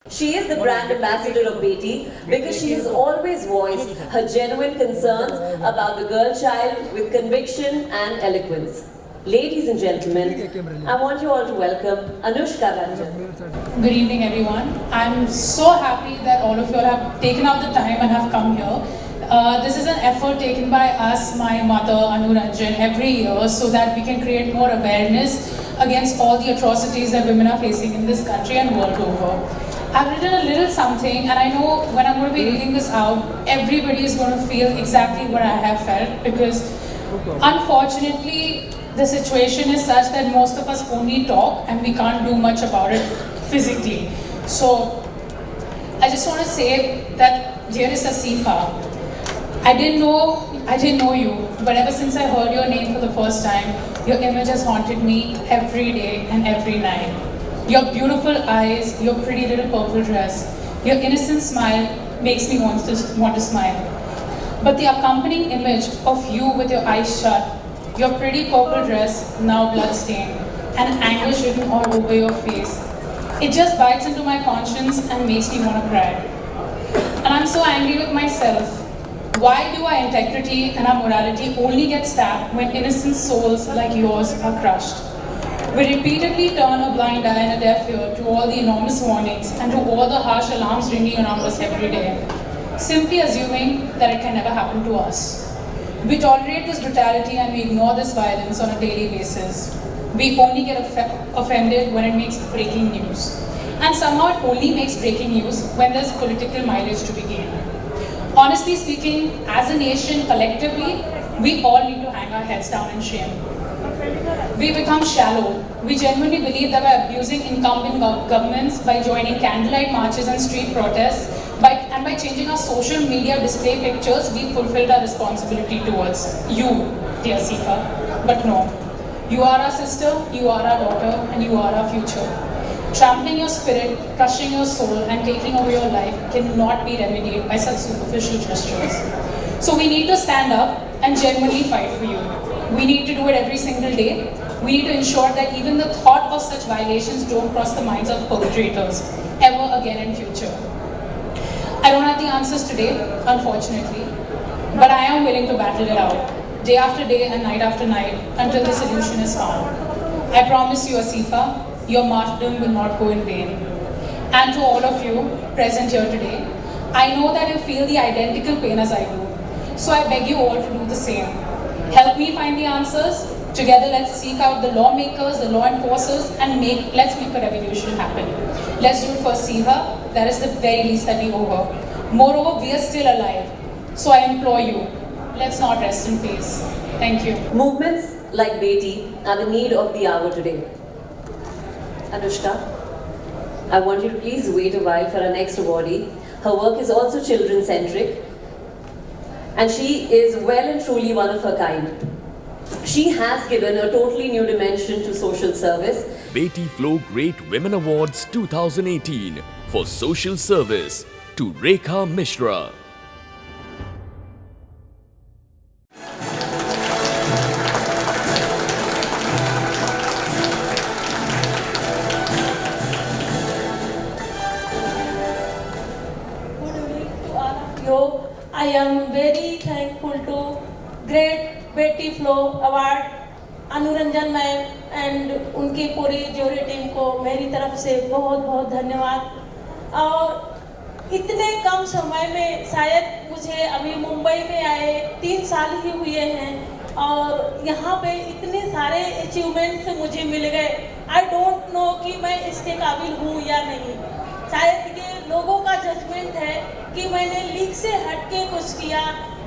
She is the brand ambassador of Beti because she has always voiced her genuine concerns about the girl child with conviction and eloquence. Ladies and gentlemen, I want you all to welcome Anushka Ranjan. Good evening, everyone. I'm so happy that all of you all have taken out the time and have come here. This is an effort taken by us, my mother, Anu Ranjan, every year so that we can create more awareness against all the atrocities that women are facing in this country and world over. I've written a little something, and I know when I'm going to be reading this out, everybody is going to feel exactly what I have felt, because unfortunately, the situation is such that most of us only talk and we can't do much about it physically. So, I just want to say that dear Asifa, I didn't know you, but ever since I heard your name for the first time, your image has haunted me every day and every night. Your beautiful eyes, your pretty little purple dress, your innocent smile makes me want to smile. But the accompanying image of you with your eyes shut, your pretty purple dress, now bloodstained, and anguish written all over your face, it just bites into my conscience and makes me want to cry. And I'm so angry with myself. Why do our integrity and our morality only get stabbed when innocent souls like yours are crushed? We repeatedly turn a blind eye and a deaf ear to all the enormous warnings and to all the harsh alarms ringing around us every day, simply assuming that it can never happen to us. We tolerate this brutality and we ignore this violence on a daily basis. We only get offended when it makes breaking news. And somehow it only makes breaking news when there's political mileage to be gained. Honestly speaking, as a nation, collectively, we all need to hang our heads down in shame. We become shallow. We genuinely believe that by abusing incumbent governments, by joining candlelight marches and street protests, and by changing our social media display pictures, we fulfilled our responsibility towards you, dear Asifa. But no, you are our sister, you are our daughter, and you are our future. Trampling your spirit, crushing your soul, and taking away your life cannot be remedied by such superficial gestures. So we need to stand up and genuinely fight for you. We need to do it every single day. We need to ensure that even the thought of such violations don't cross the minds of perpetrators ever again in future. I don't have the answers today, unfortunately, but I am willing to battle it out, day after day and night after night, until the solution is found. I promise you, Asifa, your martyrdom will not go in vain. And to all of you present here today, I know that you feel the identical pain as I do, so I beg you all to do the same. Help me find the answers. Together, let's seek out the lawmakers, the law enforcers, and let's make a revolution happen. Let's do it for Asifa. That is the very least that we owe her. Moreover, we are still alive. So I implore you, let's not rest in peace. Thank you. Movements like Beti are the need of the hour today. Anushka, I want you to please wait a while for our next awardee. Her work is also children-centric, and she is well and truly one of her kind. She has given a totally new dimension to social service. Beti Flow Great Women Awards 2018 for social service to Rekha Mishra. Good evening to all of you. I am very thankful to Great Beti Flow Award, Anu Ranjan ma'am and उनकी पूरी jury team को मेरी तरफ से बहुत बहुत धन्यवाद। और इतने कम समय में शायद मुझे अभी मुंबई में आए 3 साल ही हुए हैं और यहाँ पे इतने सारे अचीवमेंट्स मुझे मिल गए। आई डोंट नो कि मैं इसके काबिल हूँ या नहीं। शायद ये लोगों का जजमेंट है कि मैंने लीग से हटके कुछ किया,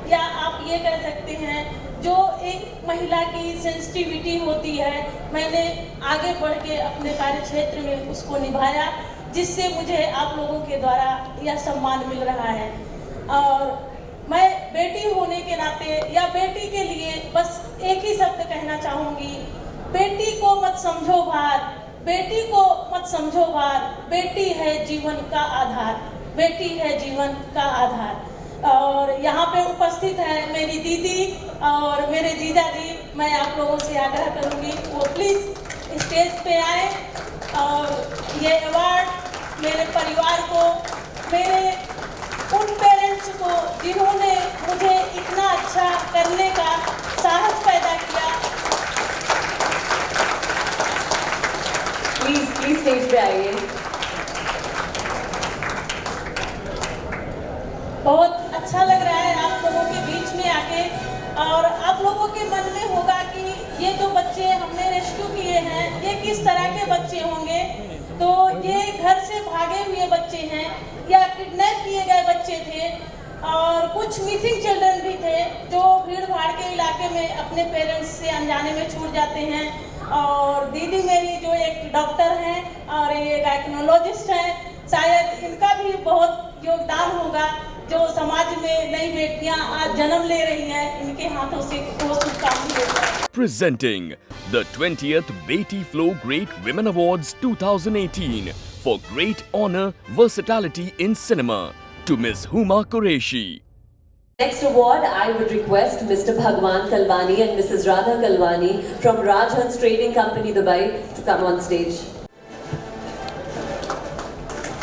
या आप ये कह सकते हैं जो एक महिला की सेंसिटिविटी होती है, मैंने आगे बढ़ के अपने कार्य क्षेत्र में उसको निभाया, जिससे मुझे आप लोगों के द्वारा यह सम्मान मिल रहा है। और मैं बेटी होने के नाते या बेटी के लिए बस एक ही शब्द कहना चाहूँगी, बेटी को मत समझो भार, बेटी को मत समझो भार, बेटी है जीवन का आधार, बेटी है जीवन का आधार। और यहाँ पे उपस्थित है मेरी दीदी और मेरे जीजा जी। मैं आप लोगों से आग्रह करूँगी वो प्लीज़ स्टेज पे आए और ये अवार्ड मेरे परिवार को, मेरे उन पेरेंट्स को जिन्होंने मुझे इतना अच्छा करने का साहस पैदा किया। प्लीज स्टेज पे आइए। बहुत अच्छा लग रहा है आप लोगों के बीच में आके, और आप लोगों के मन में होगा कि ये जो बच्चे हमने रेस्क्यू किए हैं ये किस तरह के बच्चे होंगे। तो ये घर से भागे हुए बच्चे हैं या किडनैप किए गए बच्चे थे, और कुछ मिसिंग चिल्ड्रन भी थे जो भीड़ भाड़ के इलाके में अपने पेरेंट्स से अनजाने में छूट जाते हैं। और दीदी मेरी जो एक डॉक्टर हैं और ये गायकोनोलॉजिस्ट हैं, शायद इनका भी बहुत योगदान होगा जो समाज में नई बेटियां आज जन्म ले रही हैं, इनके हाथों से वो शुभकामनाएं। Presenting the 20th Beti Flow Great Women Awards 2018 for great honor, versatility in cinema to Ms. Huma Qureshi. Next award, I would request Mr. Bhagwan Kalwani and Mrs. Radha Kalwani from Rajhans Trading Company, Dubai, to come on stage.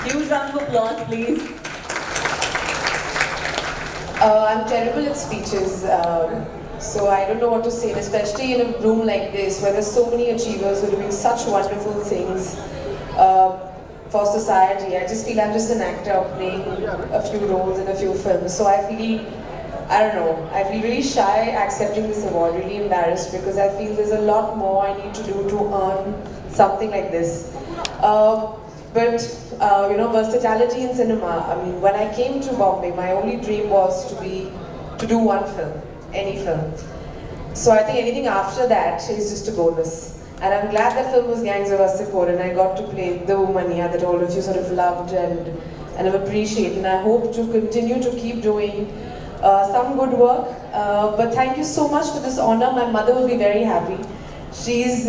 Huge round of applause, please. I'm terrible at speeches, so I don't know what to say, and especially in a room like this where there's so many achievers who are doing such wonderful things for society. I just feel I'm just an actor playing a few roles in a few films, so I feel, I don't know, I feel really shy accepting this award, really embarrassed, because I feel there's a lot more I need to do to earn something like this. But you know, versatility in cinema. I mean, when I came to Bombay, my only dream was to do one film, any film. So I think anything after that is just a bonus. And I'm glad that film was Gangs of Wasseypur, and I got to play the woman here that all of you sort of loved and have appreciated. And I hope to continue to keep doing some good work. But thank you so much for this honor. My mother will be very happy. She's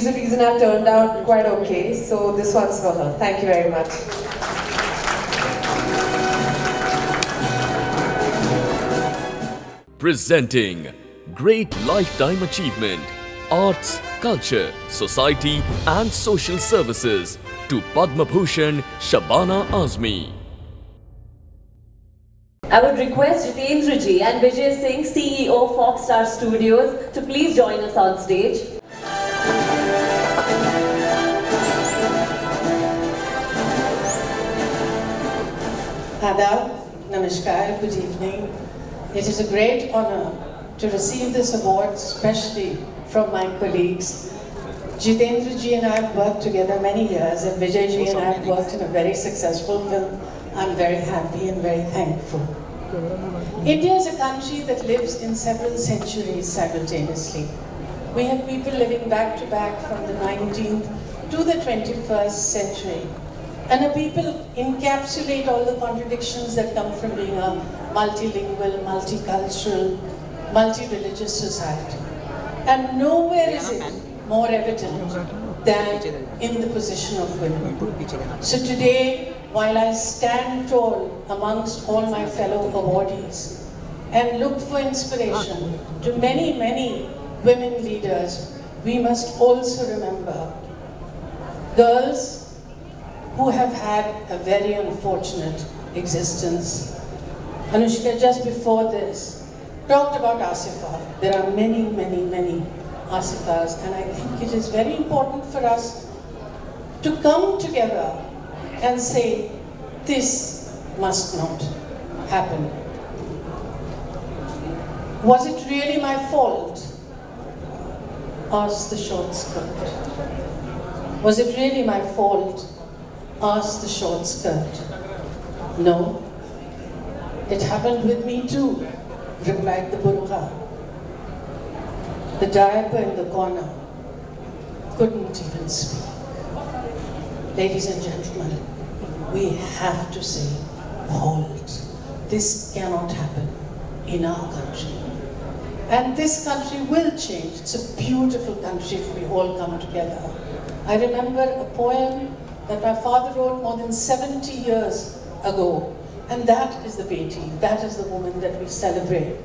the reason I've turned out quite okay, so this one's for her. Thank you very much. Presenting Great Lifetime Achievement, Arts, Culture, Society and Social Services to Padma Bhushan Shabana Azmi. I would request Jitendra Ji and Vijay Singh, CEO Foxstar Studios, to please join us on stage. Adab, Namaskar, good evening. It is a great honor to receive this award, especially from my colleagues. Jitendra Ji and I have worked together many years, and Vijay Ji and I have worked in a very successful film. I'm very happy and very thankful. India is a country that lives in several centuries simultaneously. We have people living back to back from the 19th to the 21st century. And a people encapsulate all the contradictions that come from being a multilingual, multicultural, multi-religious society. And nowhere is it more evident than in the position of women. So today, while I stand tall amongst all my fellow awardees and look for inspiration to many, many women leaders, we must also remember girls who have had a very unfortunate existence. Anushka, just before this, talked about Asifa. There are many, many, many Asifas, and I think it is very important for us to come together and say, this must not happen. Was it really my fault? Asked the short skirt. Was it really my fault? Asked the short skirt. No, it happened with me too, replied the burqa. The diaper in the corner couldn't even speak. Ladies and gentlemen, we have to say, hold. This cannot happen in our country. And this country will change. It's a beautiful country if we all come together. I remember a poem that my father wrote more than 70 years ago, and that is the Beti, that is the woman that we celebrate.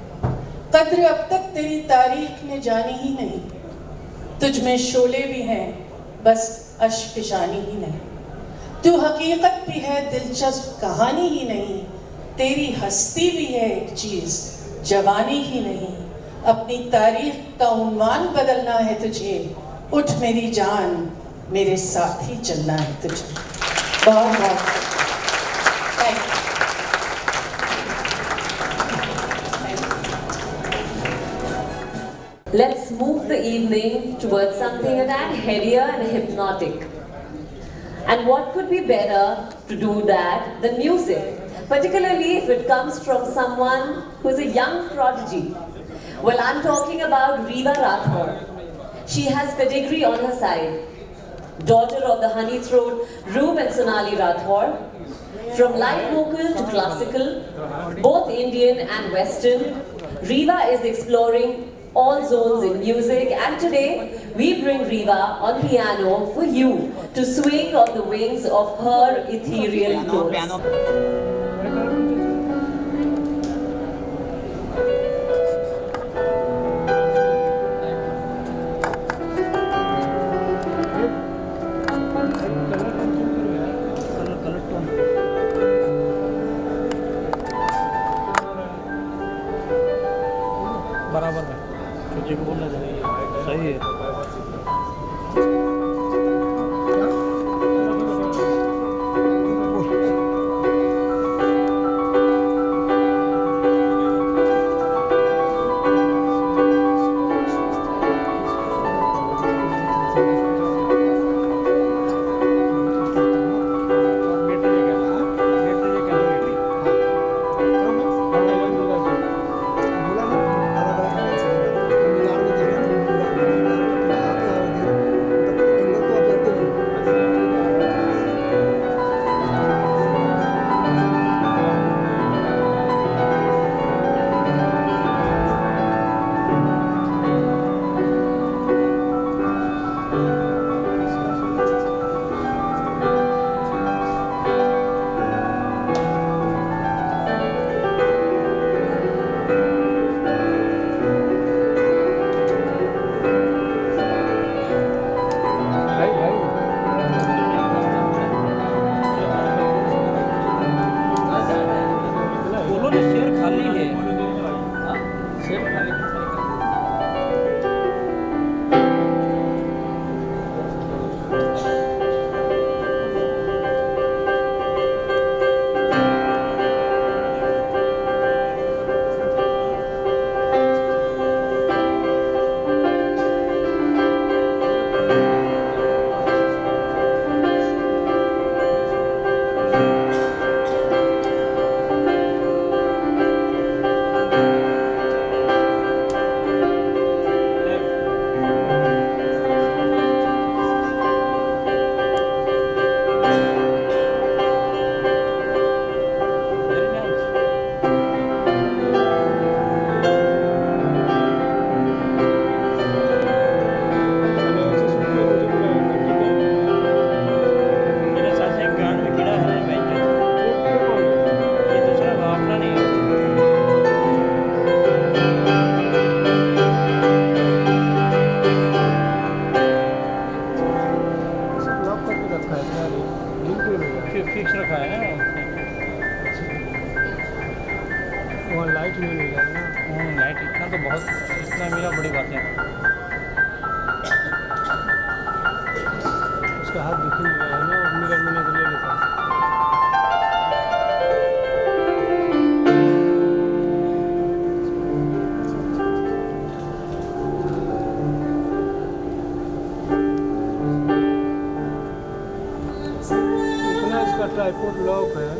कद्र अब तक तेरी तारीख ने जानी ही नहीं, तुझ में शोले भी हैं, बस अश्क फिशानी ही नहीं. तू हकीकत भी है दिलचस्प कहानी ही नहीं, तेरी हस्ती भी है एक चीज जवानी ही नहीं। अपनी तारीख का उन्वान बदलना है तुझे, उठ मेरी जान मेरे साथ ही चलना है तुझे। बहुत बहुत thank you. Let's move the evening towards something a tad heavier and hypnotic. And what could be better to do that than music, particularly if it comes from someone who's a young prodigy. Well, I'm talking about Riva Rathore. She has pedigree on her side. Daughter of the honey throat Roop and Sonali Rathore. From light vocal to classical, both Indian and Western, Riva is exploring all zones in music, and today we bring Riva on piano for you to swing on the wings of her ethereal notes. बराबर है तुझे बोलना चाहिए सही है fix रखा है वहाँ लाइट नहीं मिला है ना। लाइट इतना तो बहुत, इतना मिला बड़ी बात है। उसका हाथ दिख नहीं रहा है ना, मिरर में नजर ले लेता है। इतना इसका ट्राइपॉड लॉक है।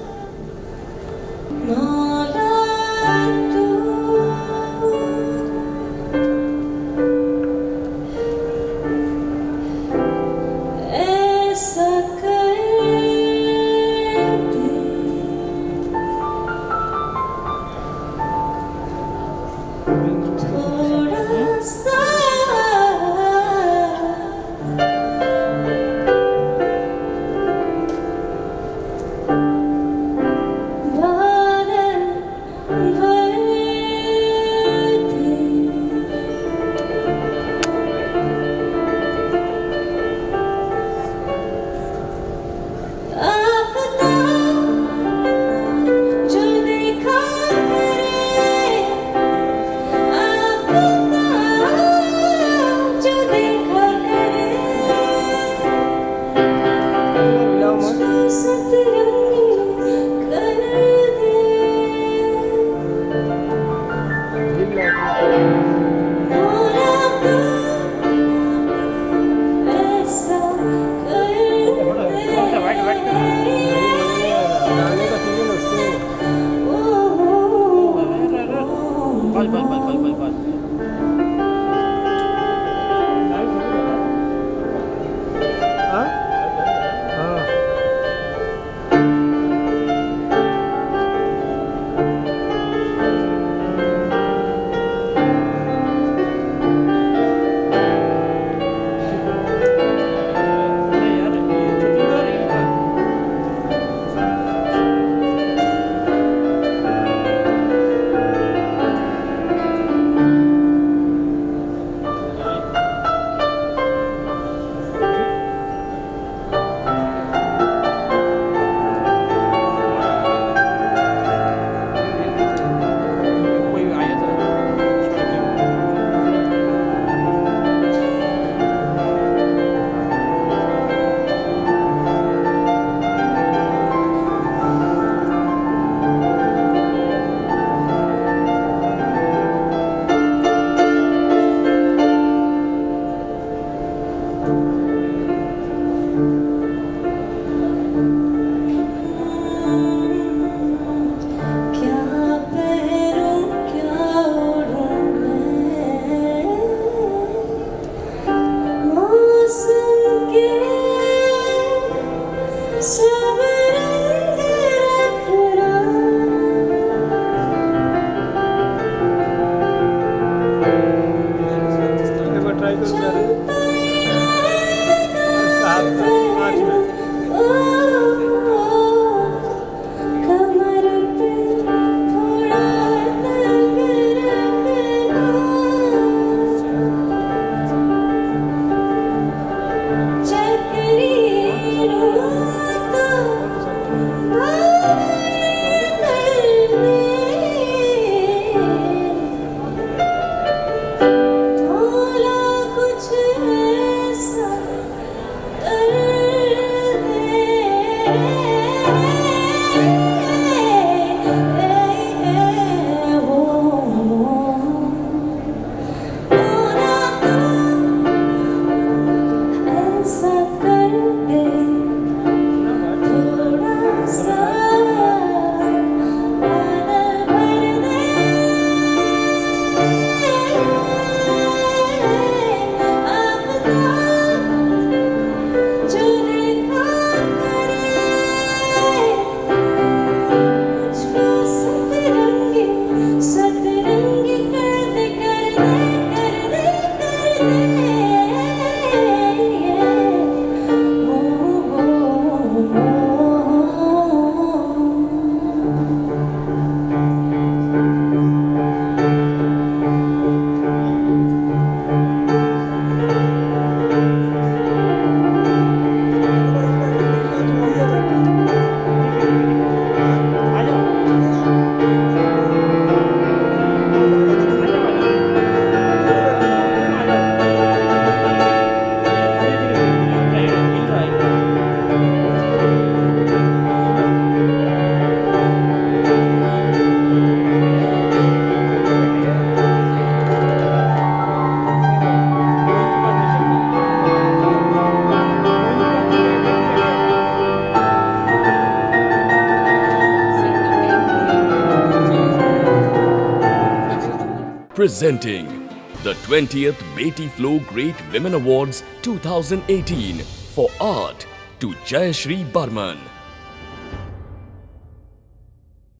Presenting the 20th Beti Flow Great Women Awards 2018 for Art to Jayashri Barman.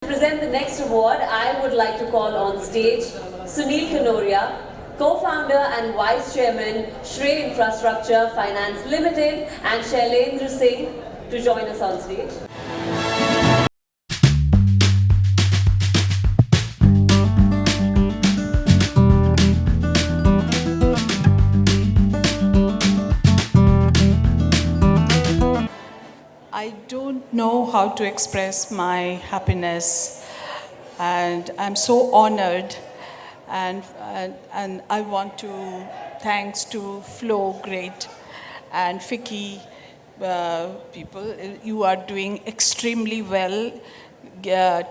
To present the next award, I would like to call on stage Sunil Kanoria, co-founder and vice chairman, Shrey Infrastructure Finance Limited, and Shailendra Singh to join us on stage. I don't know how to express my happiness, and I'm so honored, and I want to thanks to Flow Great and Fiki people. You are doing extremely well,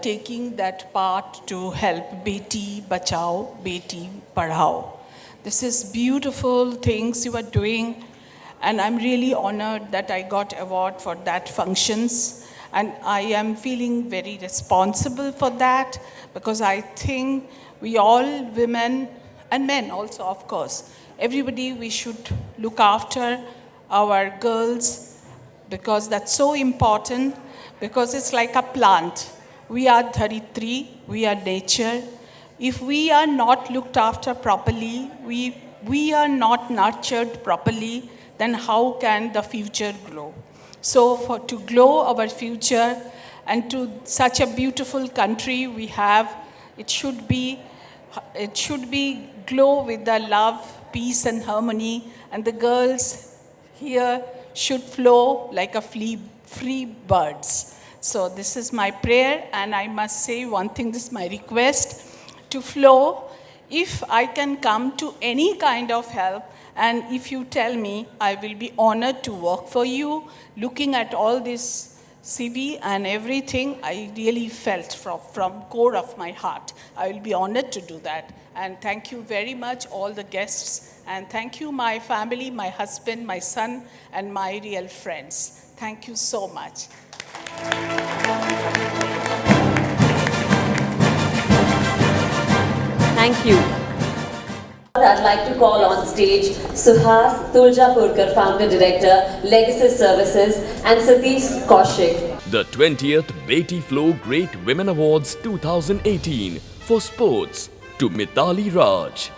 taking that part to help Beti Bachao, Beti Padhao. This is beautiful things you are doing. And I'm really honored that I got award for that functions. And I am feeling very responsible for that because I think we all, women and men also, of course, everybody, we should look after our girls because that's so important, because it's like a plant. We are Dharitri, we are nature. If we are not looked after properly, we are not nurtured properly, then how can the future grow? So to grow our future and to such a beautiful country we have, it should be glow with the love, peace and harmony, and the girls here should flow like a free birds. So this is my prayer, and I must say one thing, this is my request to Flow. If I can come to any kind of help, and if you tell me, I will be honored to work for you. Looking at all this CV and everything, I really felt from core of my heart. I will be honored to do that. And thank you very much, all the guests. And thank you, my family, my husband, my son, and my real friends. Thank you so much. Thank you. I'd like to call on stage Suhas Tuljapurkar, Founder Director, Legacy Services, and Satish Kaushik. The 20th Beti Flow Great Women Awards 2018 for Sports to Mitali Raj.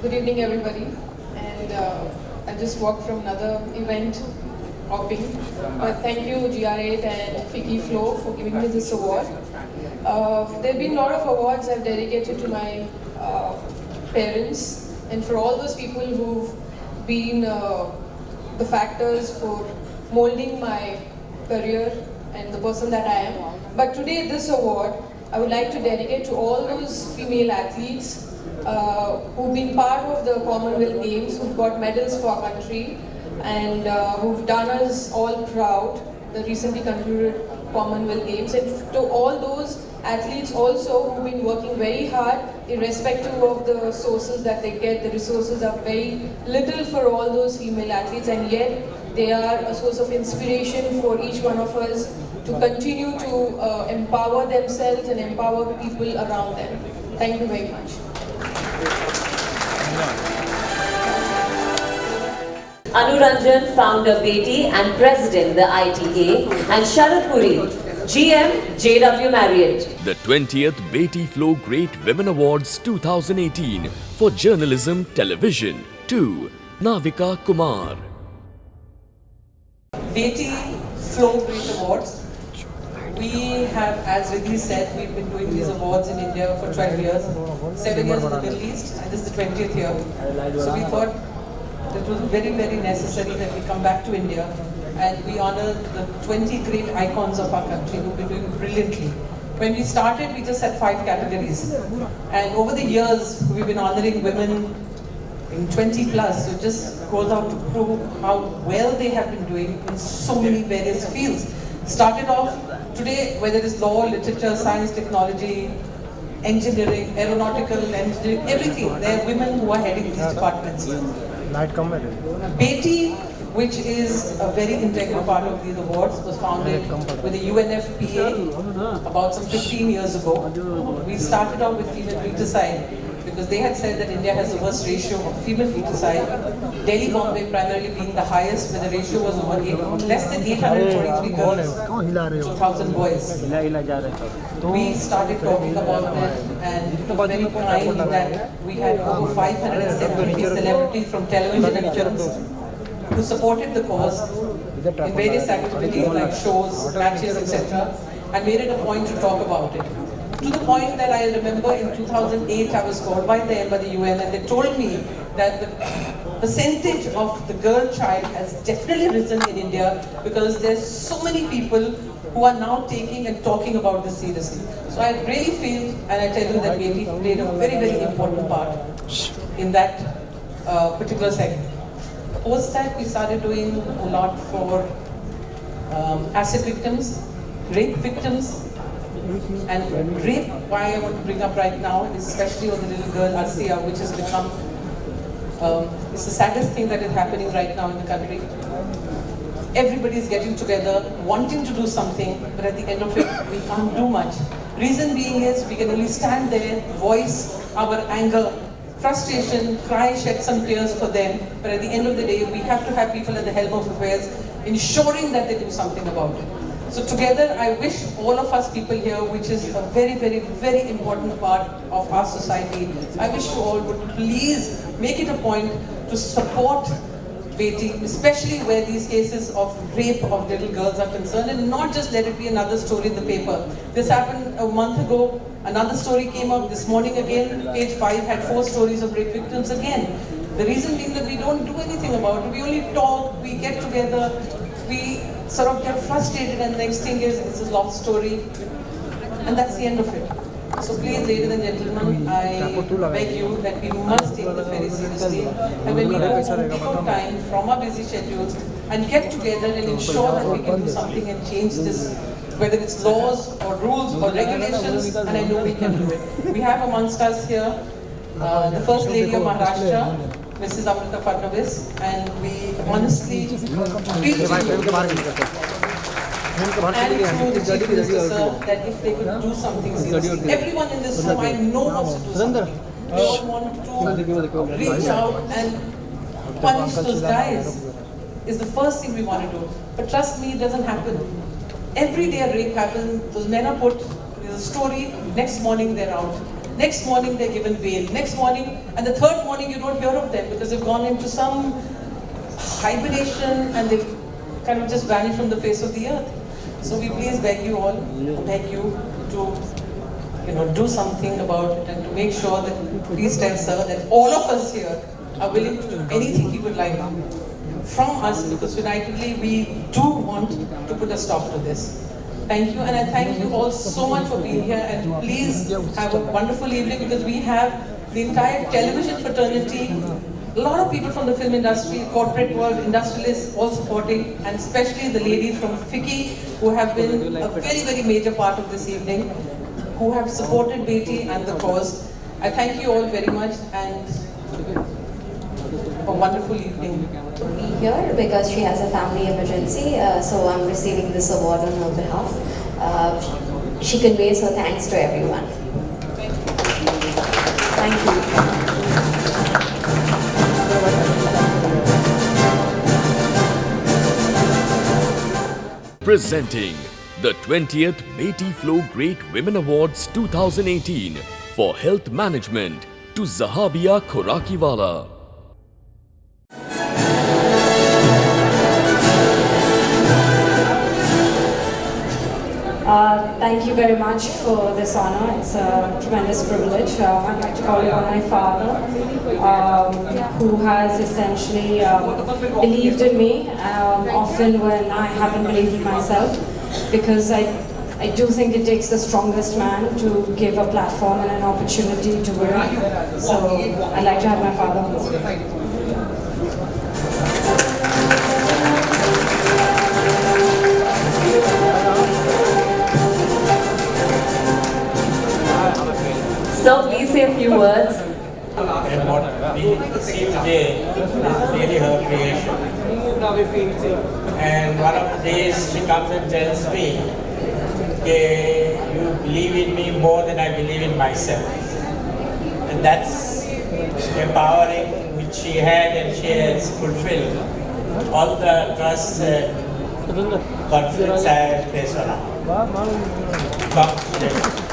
Good evening, everybody. And I just walked from another event hopping. But thank you, GR8 and Fiki Flow, for giving me this award. There have been a lot of awards I've dedicated to my parents and for all those people who've been the factors for molding my career and the person that I am. But today, this award, I would like to dedicate to all those female athletes who've been part of the Commonwealth Games, who've got medals for our country, and who've done us all proud, the recently concluded Commonwealth Games. And to all those athletes also who've been working very hard, irrespective of the sources that they get. The resources are very little for all those female athletes, and yet they are a source of inspiration for each one of us to continue to empower themselves and empower people around them. Thank you very much. Anuranjan, Founder Beti and President the ITA, and Sharad Puri, GM JW Marriott. The 20th Beti Flow Great Women Awards 2018 for Journalism Television to Navika Kumar. Beti Flow Great Awards. We have, as Riddhi said, we've been doing these awards in India for 12 years, 7 years in the Middle East, and this is the 20th year. So we thought it was very, very necessary that we come back to India and we honor the 20 great icons of our country who've been doing brilliantly. When we started, we just had 5 categories. And over the years, we've been honoring women in 20 plus. So it just goes out to prove how well they have been doing in so many various fields. Started off today, whether it's law, literature, science, technology, engineering, aeronautical engineering, everything. There are women who are heading these departments. Beti, which is a very integral part of these awards, was founded with the UNFPA about some 15 years ago. We started out with female feticide because they had said that India has the worst ratio of female feticide. Delhi, Bombay primarily being the highest, where the ratio was over less than 843 girls to 1,000 boys. We started talking about it, and it was very kind that we had over 570 celebrities from television and films who supported the cause in various activities like shows, matches, etc., and made it a point to talk about it. To the point that I remember in 2008 I was called by them, by the UN, and they told me that the percentage of the girl child has definitely risen in India because there's so many people who are now taking and talking about this seriously. So I really feel, and I tell you that Beti played a very, very important part in that particular segment. Post that, we started doing a lot for acid victims, rape victims, and rape, why I want to bring up right now, especially on the little girl Asiya, which has become, it's the saddest thing that is happening right now in the country. Everybody is getting together, wanting to do something, but at the end of it, we can't do much. Reason being is, we can only stand there, voice our anger, frustration, cry, shed some tears for them, but at the end of the day, we have to have people at the helm of affairs ensuring that they do something about it. So together, I wish all of us people here, which is a very, very, very important part of our society, I wish you all would please make it a point to support Beti, especially where these cases of rape of little girls are concerned, and not just let it be another story in the paper. This happened a month ago, another story came up this morning again, page 5 had 4 stories of rape victims again. The reason being that we don't do anything about it, we only talk, we get together, we sort of get frustrated, and the next thing is it's a lost story, and that's the end of it. So please, ladies and gentlemen, I beg you that we must take this very seriously, and when we go home, take out time from our busy schedules and get together and ensure that we can do something and change this, whether it's laws or rules or regulations, and I know we can do it. We have amongst us here the First Lady of Maharashtra, Mrs. Amrita Fadnavis, and we honestly and through the Chief Minister, sir, that if they could do something seriously. Everyone in this room I know wants to do something. We all want to reach out and punish those guys. Is the first thing we want to do. But trust me, it doesn't happen. Every day a rape happens, those men are put, there's a story, next morning they're out. Next morning they're given bail. Next morning, and the third morning you don't hear of them because they've gone into some hibernation and they've kind of just vanished from the face of the earth. So we please beg you all, beg you to do something about it and to make sure that, please tell sir, that all of us here are willing to do anything he would like from us, because unitedly we do want to put a stop to this. Thank you, and I thank you all so much for being here, and please have a wonderful evening, because we have the entire television fraternity, a lot of people from the film industry, corporate world, industrialists, all supporting, and especially the ladies from FICCI who have been a very, very major part of this evening, who have supported Beti and the cause. I thank you all very much, and a wonderful evening. To be here because she has a family emergency, so I'm receiving this award on her behalf. She conveys her thanks to everyone. Thank you. Presenting the 20th Beti Flow Great Women Awards 2018 for Health Management to Zahabia Khorakiwala. Thank you very much for this honor. It's a tremendous privilege. I'd like to call upon my father, who has essentially believed in me, often when I haven't believed in myself, because I do think it takes the strongest man to give a platform and an opportunity to win. So I'd like to have my father on this. few words. And what we see today is really her creation. And one of the days she comes and tells me, okay, you believe in me more than I believe in myself. And that's empowering, which she had and she has fulfilled. All the trust and confidence I have placed on her. Congratulations.